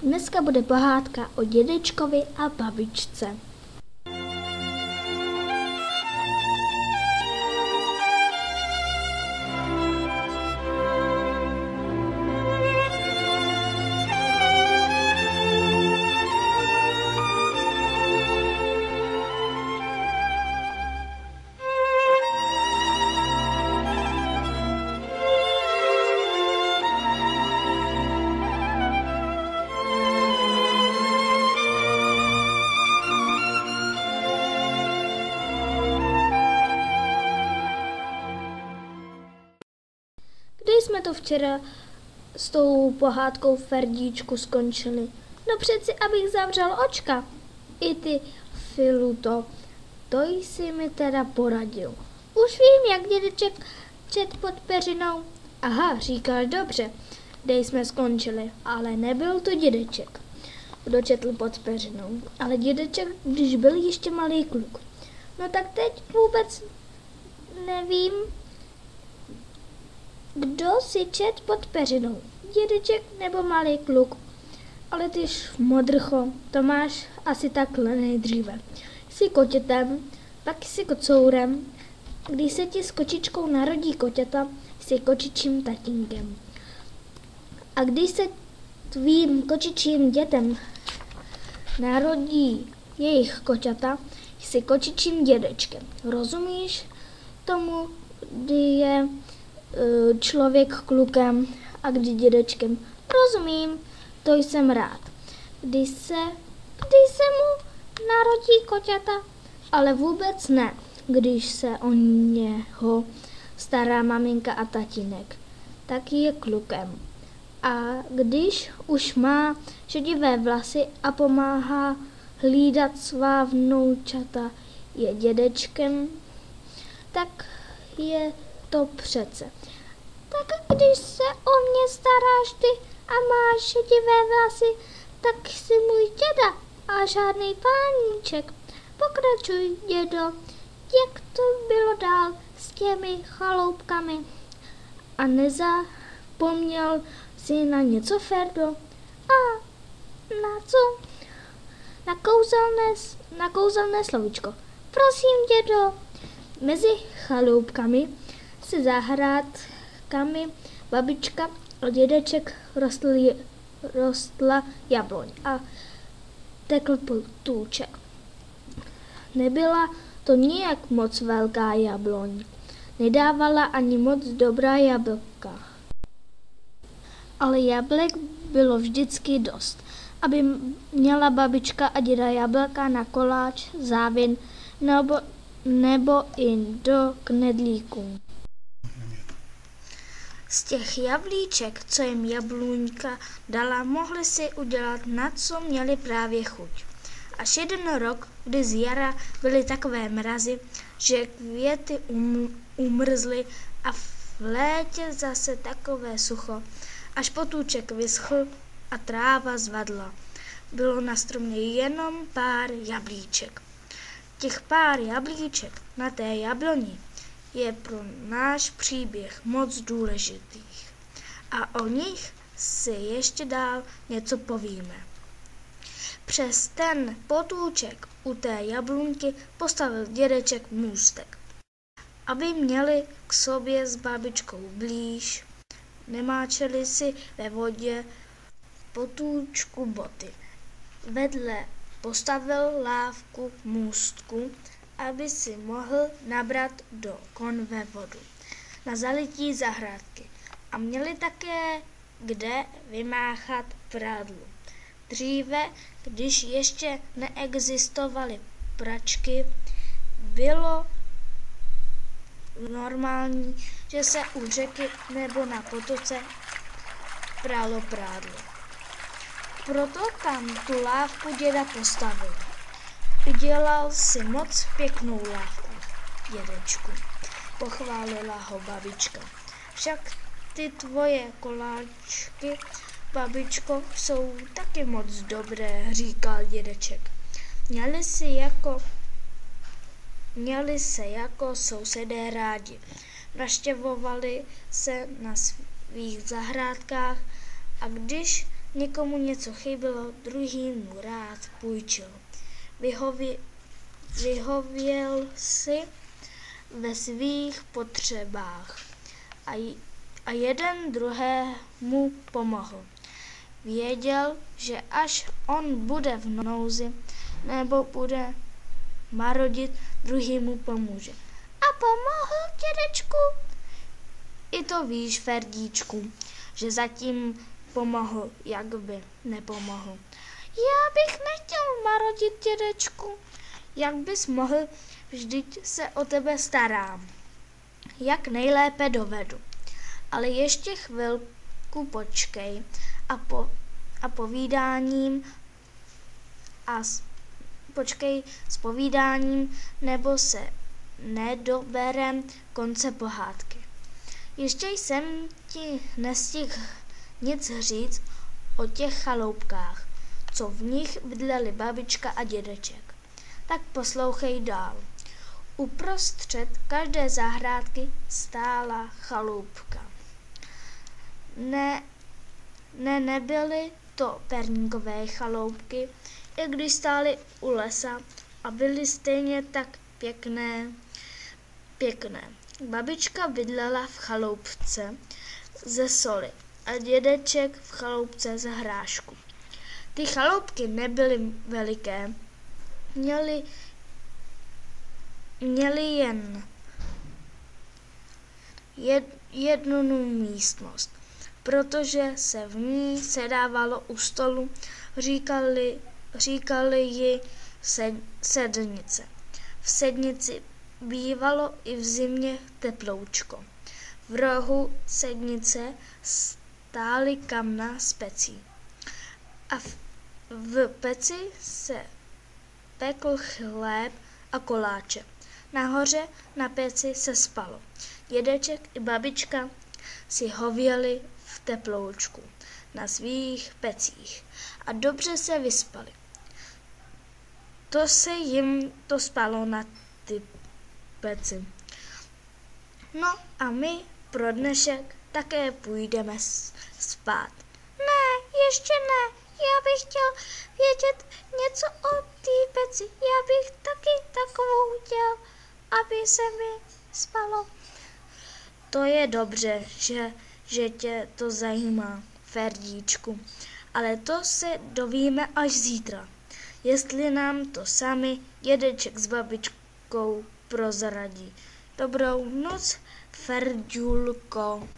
Dneska bude pohádka o dědečkovi a babičce. Když jsme to včera s tou pohádkou Ferdíčku skončili? No přeci, abych zavřel očka. I ty, Filuto, to jsi mi teda poradil. Už vím, jak dědeček čet pod peřinou. Aha, říkáš dobře, kde jsme skončili, ale nebyl to dědeček, kdo četl pod peřinou, ale dědeček, když byl ještě malý kluk. No tak teď vůbec nevím, kdo si čet pod peřinou, dědeček nebo malý kluk. Ale ty modrcho, to máš asi takhle nejdříve. Jsi kotětem, pak jsi kocourem. Když se ti s kočičkou narodí koťata, jsi kočičím tatínkem. A když se tvým kočičím dětem narodí jejich koťata, jsi kočičím dědečkem. Rozumíš tomu, kdy je člověk klukem a kdy dědečkem? Rozumím, to jsem rád. Když se mu narodí koťata, ale vůbec ne, když se o něho stará maminka a tatínek, tak je klukem. A když už má šedivé vlasy a pomáhá hlídat svá vnoučata, je dědečkem, tak je to přece. Tak když se o mě staráš ty a máš šedivé vlasy, tak jsi můj děda a žádný páníček. Pokračuj, dědo, jak to bylo dál s těmi chaloupkami. A nezapomněl jsi na něco, Ferdo? A na co? Na kouzelné slovíčko. Prosím, dědo. Mezi chaloupkami se zahrádkami babička a dědeček rostla jabloň a tekl potůček. Nebyla to nijak moc velká jabloň. Nedávala ani moc dobrá jablka. Ale jablek bylo vždycky dost, aby měla babička a děda jablka na koláč, závin nebo i do knedlíků. Z těch jablíček, co jim jabluňka dala, mohli si udělat, na co měli právě chuť. Až jeden rok, kdy z jara byly takové mrazy, že květy umrzly a v létě zase takové sucho, až potůček vyschl a tráva zvadla. Bylo na stromě jenom pár jablíček. Těch pár jablíček na té jabloni je pro náš příběh moc důležitých. A o nich si ještě dál něco povíme. Přes ten potůček u té jablunky postavil dědeček můstek, aby měli k sobě s babičkou blíž, nemáčeli si ve vodě potůčku boty. Vedle postavil lávku k můstku, aby si mohl nabrat do konve vodu na zalití zahrádky a měli také kde vymáchat prádlo. Dříve, když ještě neexistovaly pračky, bylo normální, že se u řeky nebo na potoce pralo prádlo. Proto tam tu lávku děda postavil. Udělal si moc pěknou lávku, dědečku, pochválila ho babička. Však ty tvoje koláčky, babičko, jsou taky moc dobré, říkal dědeček. Měli se jako sousedé rádi. Navštěvovali se na svých zahrádkách a když Někomu něco chybělo, druhý mu rád půjčil. Vyhověl si ve svých potřebách a jeden druhému pomohl. Věděl, že až on bude v nouzi nebo bude marodit, druhý mu pomůže. A pomohl, dědečku? I to víš, Ferdíčku, že zatím pomohl, jak by nepomohl. Já bych nechtěl marodit, dědečku. Jak bys mohl, vždyť se o tebe starám. Jak nejlépe dovedu. Ale ještě chvilku počkej počkej s povídáním, nebo se nedoberem konce pohádky. Ještě jsem ti nestihl nic říct o těch chaloupkách, co v nich bydleli babička a dědeček. Tak poslouchej dál. Uprostřed každé zahrádky stála chaloupka. Nebyly to perníkové chaloupky, i když stály u lesa a byly stejně tak pěkné. Babička bydlela v chaloupce ze soli a dědeček v chaloupce z hrášku. Ty chaloupky nebyly veliké, měly jen jednu místnost, protože se v ní sedávalo u stolu, říkali ji sednice. V sednici bývalo i v zimě teploučko. V rohu sednice stály kamna s pecí. A v peci se pekl chléb a koláče. Nahoře na peci se spalo. Dědeček i babička si hověli v teploučku na svých pecích a dobře se vyspali. To se jim to spalo na ty peci. No a my pro dnešek také půjdeme spát. Ne, ještě ne. Já bych chtěl vědět něco o té peci. Já bych taky takovou chtěl, aby se mi spalo. To je dobře, že tě to zajímá, Ferdíčku. Ale to se dovíme až zítra. Jestli nám to sami dědeček s babičkou prozradí. Dobrou noc, Ferďulko.